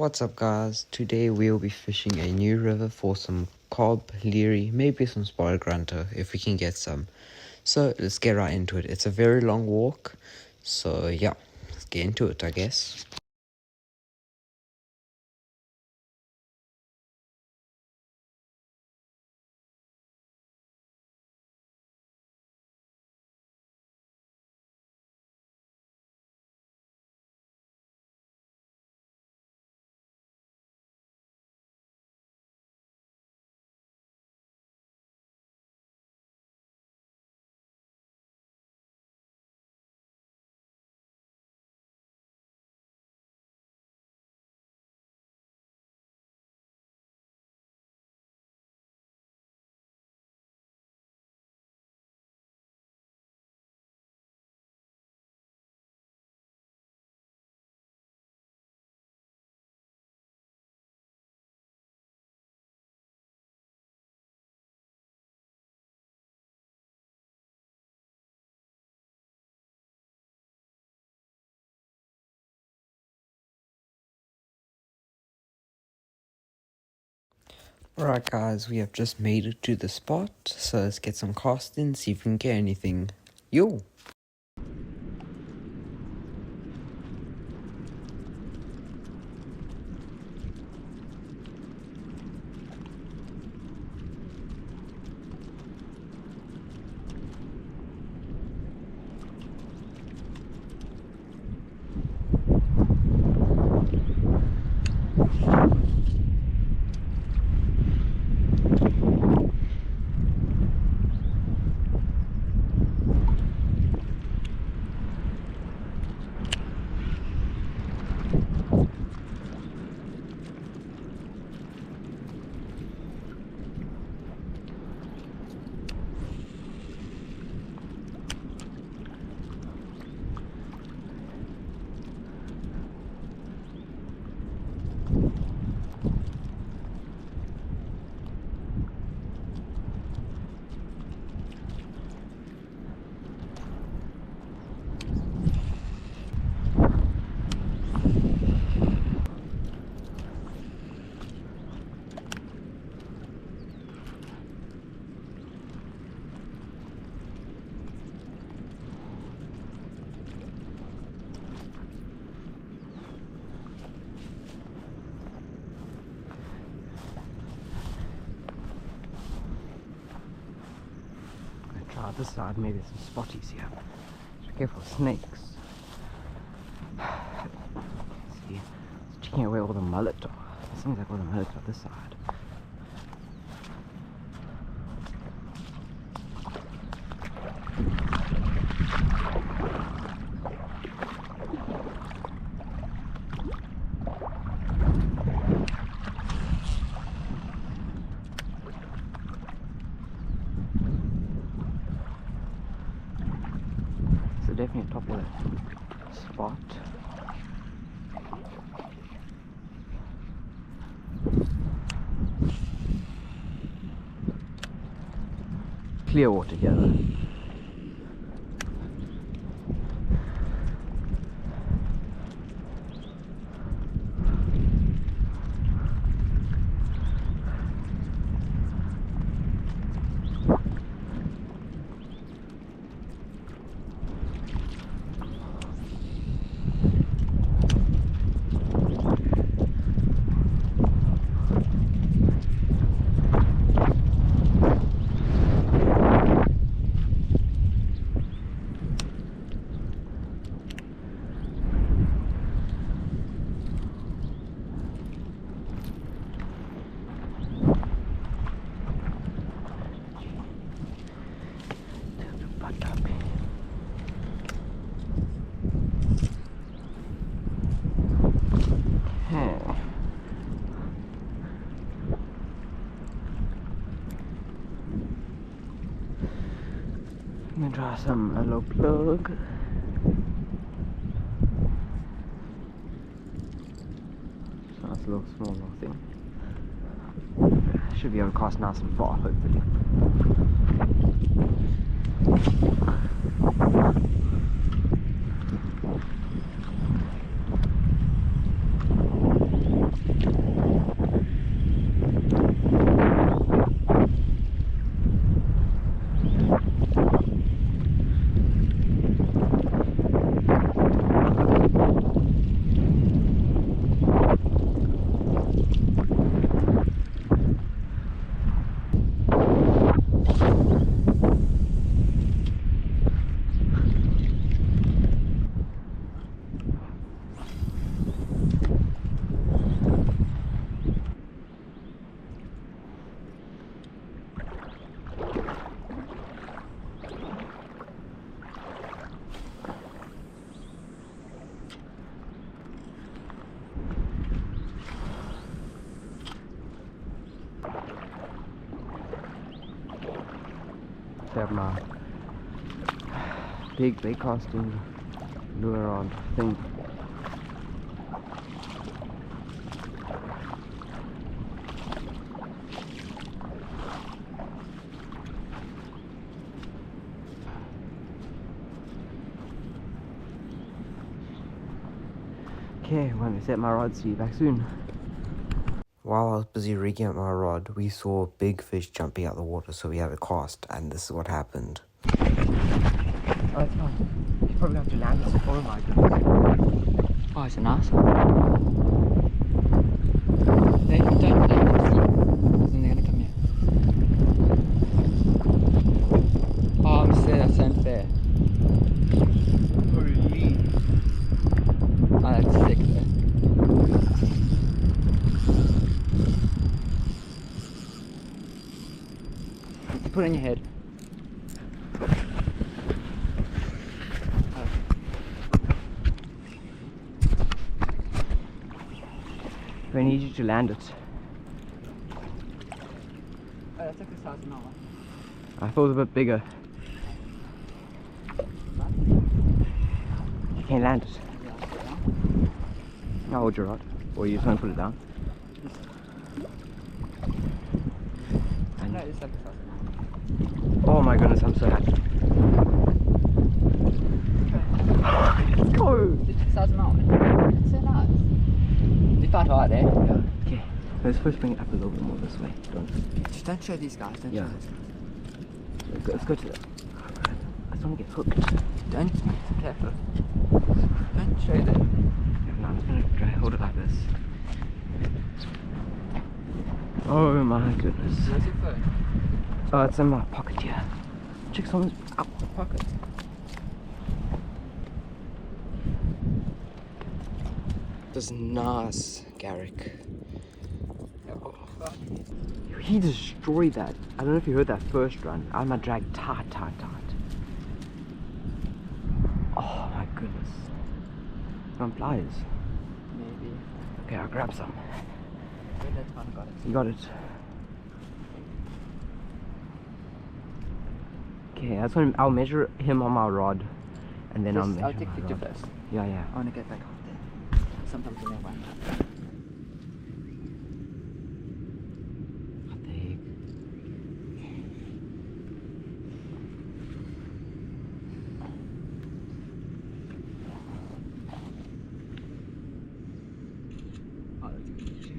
What's up guys, today we'll be fishing a new river for some cob, leary, maybe some spotted grunter if we can get some. So let's get right into it. It's a very long walk, so yeah, let's get into it I guess. Alright guys, we have just made it to the spot, so let's get some casting, see if we can get anything. Yo! Try this side, maybe some spotties here. Be careful of snakes. See, it's checking away all the mullet. It seems like all the mullet are this side. Definitely top of the spot. Clear water here though. I'm gonna try some low plug. Nice little small little thing. Should be able to cast nice and far, hopefully. got my big bait casting lure rod thing. Okay, I'm going to set my rod. See you back soon. While I was busy rigging up my rod, we saw big fish jumping out the water, so we had to cast, and this is what happened. Oh, it's fine. You probably have to land this. Oh my goodness. Oh, it's a nice one. They don't land it. Then they're gonna come here. Oh, I'm saying that's unfair. Holy. Oh, that's sick though. You put it on your head. I need you to land it. Oh, that's like the size of my one. I thought it was a bit bigger. You can't land it. I'll hold your rod. Or you just want to put it down. No, it's like the size of my one. Oh my goodness, I'm so happy. Let's go! It's the size of my one. It's so nice. You fight hard, eh? Yeah. Okay, let's first bring it up a little bit more this way. Just don't show these guys. Don't Yeah. show these guys. Let's go to the... I just want to get hooked. Don't. Careful. Don't show them. No, I'm just going to try hold it like this. Oh my goodness. Where's your phone? Oh, it's in my pocket here. Check someone's Pocket. This is nice, Garrick. Oh, fuck. He destroyed that. I don't know if you heard that first run. I had my drag tight. Oh my goodness. On pliers. Maybe. Okay, I'll grab some. Wait, that's fine. I got it. You got it. Okay, that's when I'll measure him on my rod, and then I'll measure I'll take my picture rod. first. Yeah, yeah. I want to get back up there. Sometimes you never want. What the heck? Oh, that's a good picture.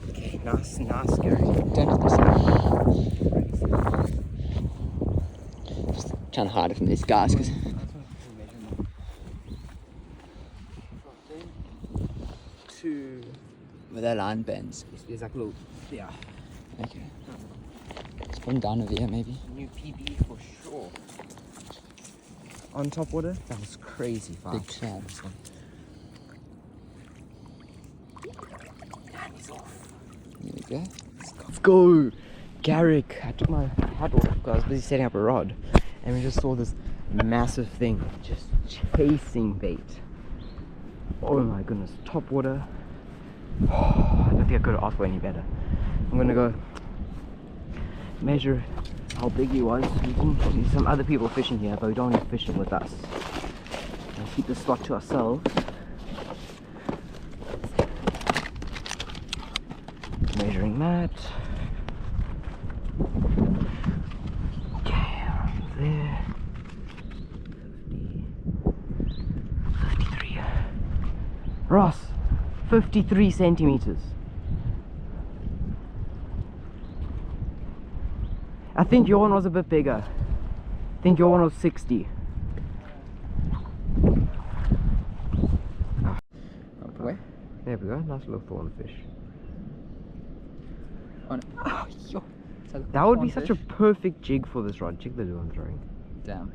Okay, nice, Gary. Don't have to Just trying to hide it from these guys because. To Where their line bends. there's like little, yeah, Okay. Let's put them down over here maybe. new PB for sure. On top water, that was crazy fast. Big chance. Damn, he's off. There we go. Let's go, Garrick. I took my hat off because I was busy setting up a rod, and we just saw this massive thing just chasing bait. Oh my goodness, top water. I don't think I could have asked for any better. I'm gonna go measure how big he was. We can see some other people fishing here, but we don't want to fish him with us. Let's keep the spot to ourselves. Measuring that. Okay, around there. 53. Ross, 53 centimeters. I think your one was a bit bigger. I think your one was 60. Where? There we go, nice little thornfish. Oh, no. Oh, yo. That would be such a perfect jig for this rod. Jig the lure I'm throwing. Damn.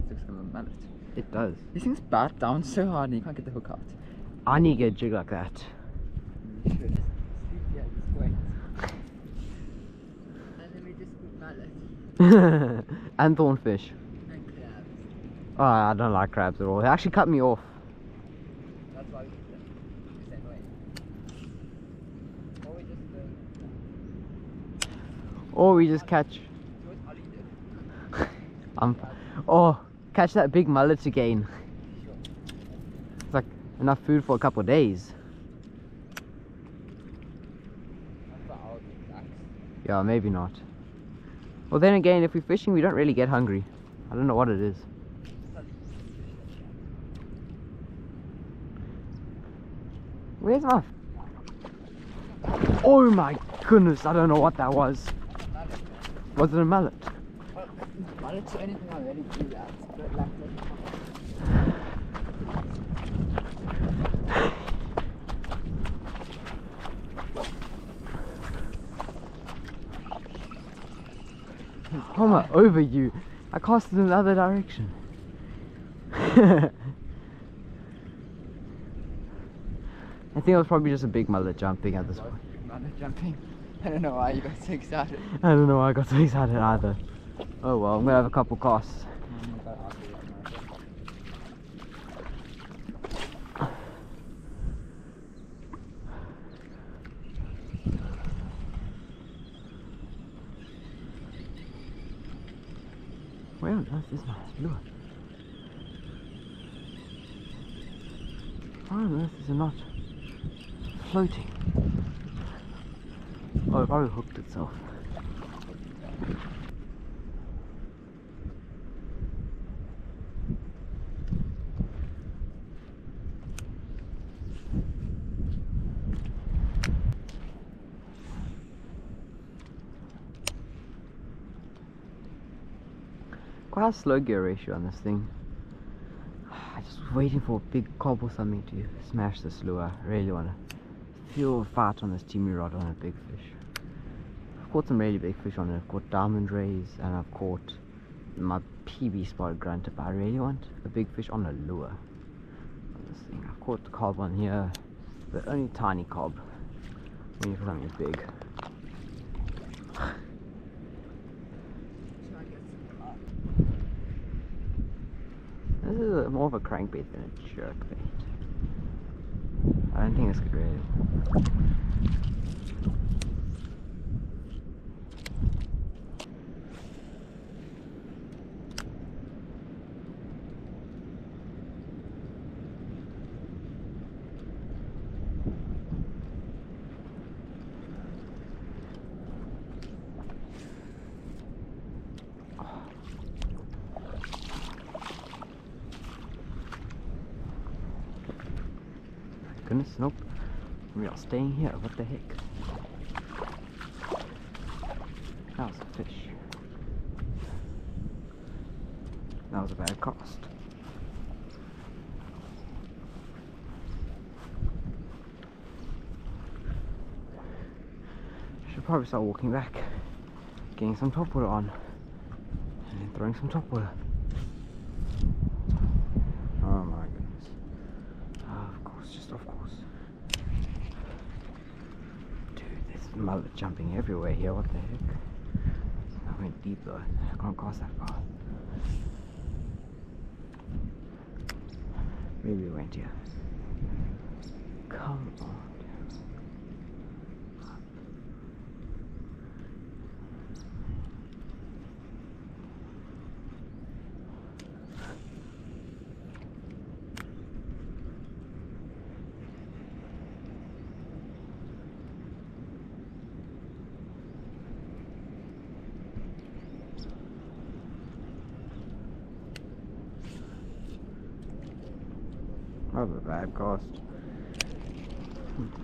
Looks like a mallet. It does. These things bat down so hard and you can't get the hook out. I need to get a jig like that. You should. Yeah, just wait. And then we just put mallet And thornfish. and crabs. Oh, I don't like crabs at all. They actually cut me off. That's why we put them the same way. Or we just catch. Oh, catch that big mullet again. It's like enough food for a couple of days. Yeah, maybe not. Well, then again, if we're fishing, we don't really get hungry. I don't know what it is. Where's my... Oh my goodness, I don't know what that was. Was it a mullet? Mullet's the only thing I really do that. But like, How am I over you? I cast it in the other direction. I think it was probably just a big mullet jumping at this point. mullet jumping. I don't know why you got so excited. I don't know why I got so excited either. Oh well, I'm gonna have a couple casts. Where on earth is my lure? Why on earth is it not floating? Oh, it probably hooked itself. Quite a slow gear ratio on this thing. I just was waiting for a big cob or something to smash this lure. I really want to feel a fight on this teamy rod on a big fish. I've caught some really big fish on it. I've caught diamond rays and I've caught my PB spotted grunter, but I really want a big fish on a lure on this thing. I've caught the cob on here, but only tiny cob. We need for something big. This is more of a crankbait than a jerkbait. I don't think this could really. Goodness, nope. We are staying here. What the heck? That was a fish. That was a bad cast. Should probably start walking back, getting some topwater on, and then throwing some topwater. Oh my goodness. Of course, just of course. Dude, there's mullet jumping everywhere here, what the heck? I went deep though, I can't cast that far. Maybe we went here. Come on. That was a bad cast.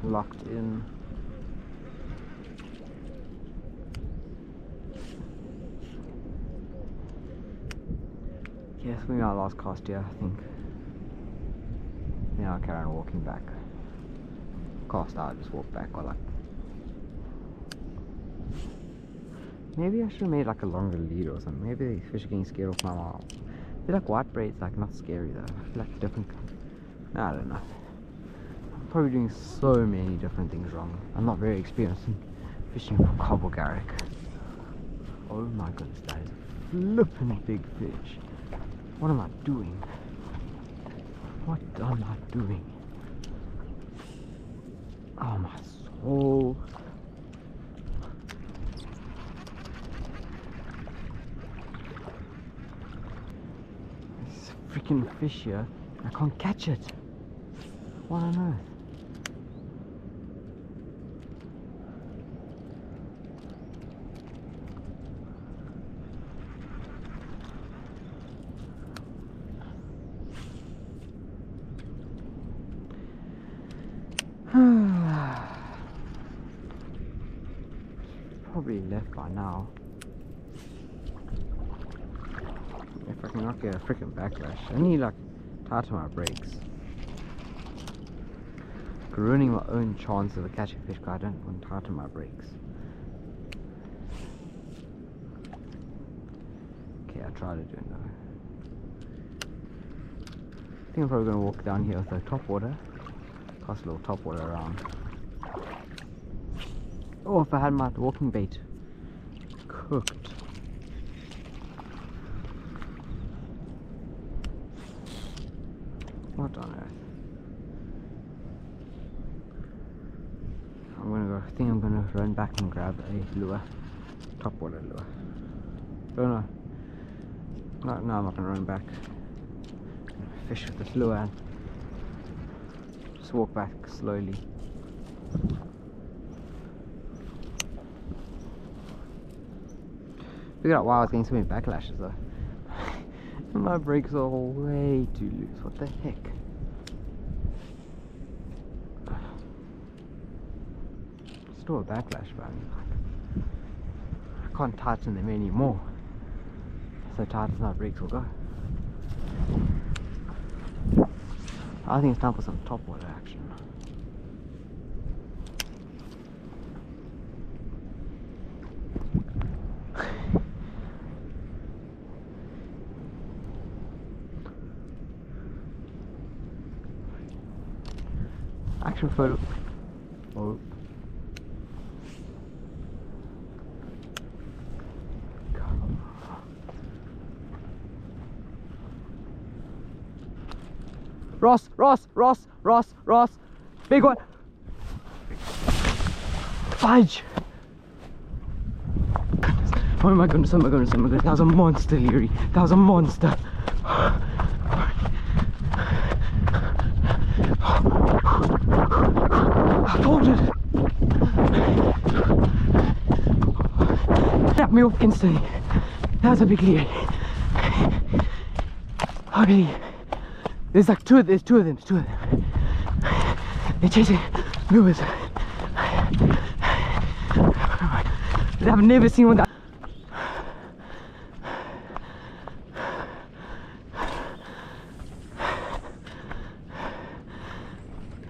Locked in. Yes, we got last cast here, I think. Now I'll carry on walking back. Cast out, just walk back or like. Maybe I should have made like a longer lead or something. Maybe the fish are getting scared off my mouth. I feel like white braid's like not scary though. I feel like different. I don't know. I'm probably doing so many different things wrong. I'm not very experienced in fishing for cobble Garrick. Oh my goodness, that is a flippin' big fish. What am I doing? What am I doing? Oh my soul. freaking fish here. I can't catch it. What on earth? Probably left by now. If I can not get a freaking backlash. I need like tighten my brakes. Ruining my own chance of catching fish because I don't want to tighten my brakes. Okay, I tried to do it now. I think I'm probably going to walk down here with the top water. Toss a little top water around. Oh, if I had my walking bait cooked. What on earth? I think I'm gonna run back and grab a lure. Top water lure. Oh no. No, I'm not gonna run back. Fish with this lure and just walk back slowly. Figured out why I was getting so many backlashes though. My brakes are way too loose. What the heck? Still a backlash, but I can't tighten them anymore. So tight as my brakes will go. I think it's time for some top water action. Action photo. Oh. Ross, big one. Fudge. Oh my goodness, that was a monster, Leary. That was a monster. I folded. Snapped me off instantly. That was a big Leary. Okay. There's two of them. They're chasing lures. I've never seen one that.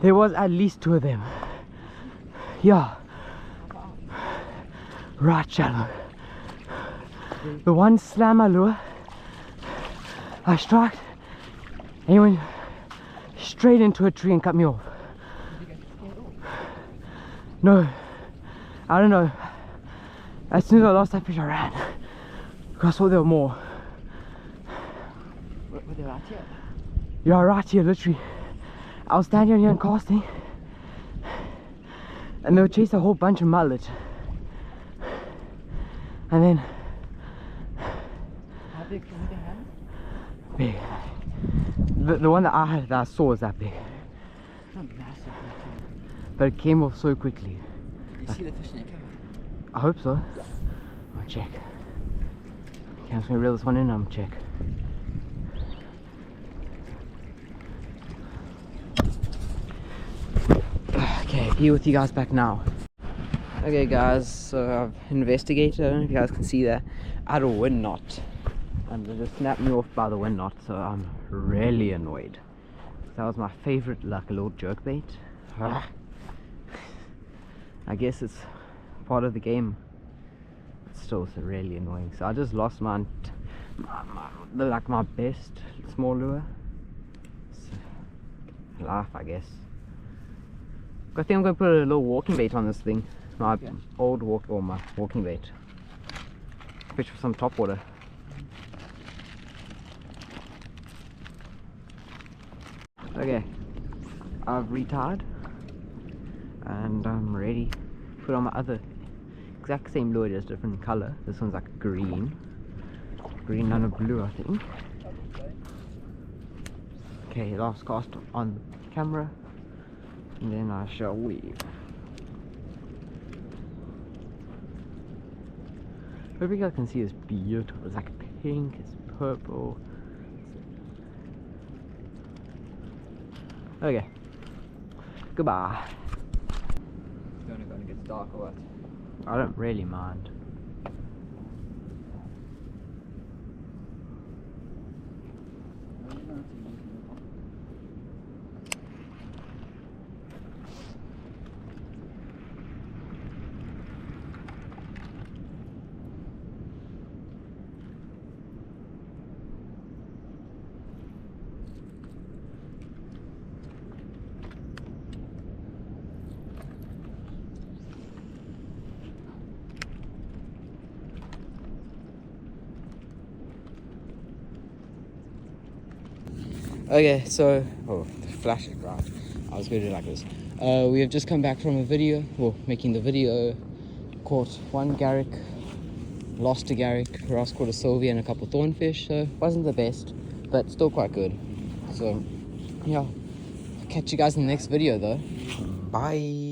There was at least two of them. Yeah. Right shallow. The one slammed my lure. I struck. And he went straight into a tree and cut me off. No, I don't know. As soon as I lost that fish, I ran. Because I saw there were more. Were they right here? Yeah, right here, literally. I was standing here and casting. And they would chase a whole bunch of mullet. And then... How big were their hands? Big. The one that I saw was that big. It's not massive. But it came off so quickly. You see the fish in your camera? I hope so. I'll check. Okay, I'm just gonna reel this one in and I'm check. Okay, be with you guys back now. Okay guys, so I've investigated. I don't know if you guys can see that. I had a wind knot. And they just snapped me off by the wind knot, so I'm really annoyed. That was my favorite, like a little jerk bait. I guess it's part of the game. It's still really annoying. So I just lost my best small lure. It's life, I guess. I think I'm gonna put a little walking bait on this thing. My old my walking bait. Fish for some top water. Okay, I've retied and I'm ready to put on my other exact same lure, just different color. This one's like green and a blue, I think. Okay, last cast on camera, and then I shall leave. Hope you guys can see it's beautiful. It's like pink, it's purple. Okay. Goodbye. It's gonna go and it gets dark or what? I don't really mind. Okay, so the flash is bright. I was going to do like this. We have just come back from a video, well, making the video. Caught one Garrick, lost to Garrick. Ross caught a Sylvia and a couple thornfish, so wasn't the best, but still quite good. So yeah, I'll catch you guys in the next video though. Bye.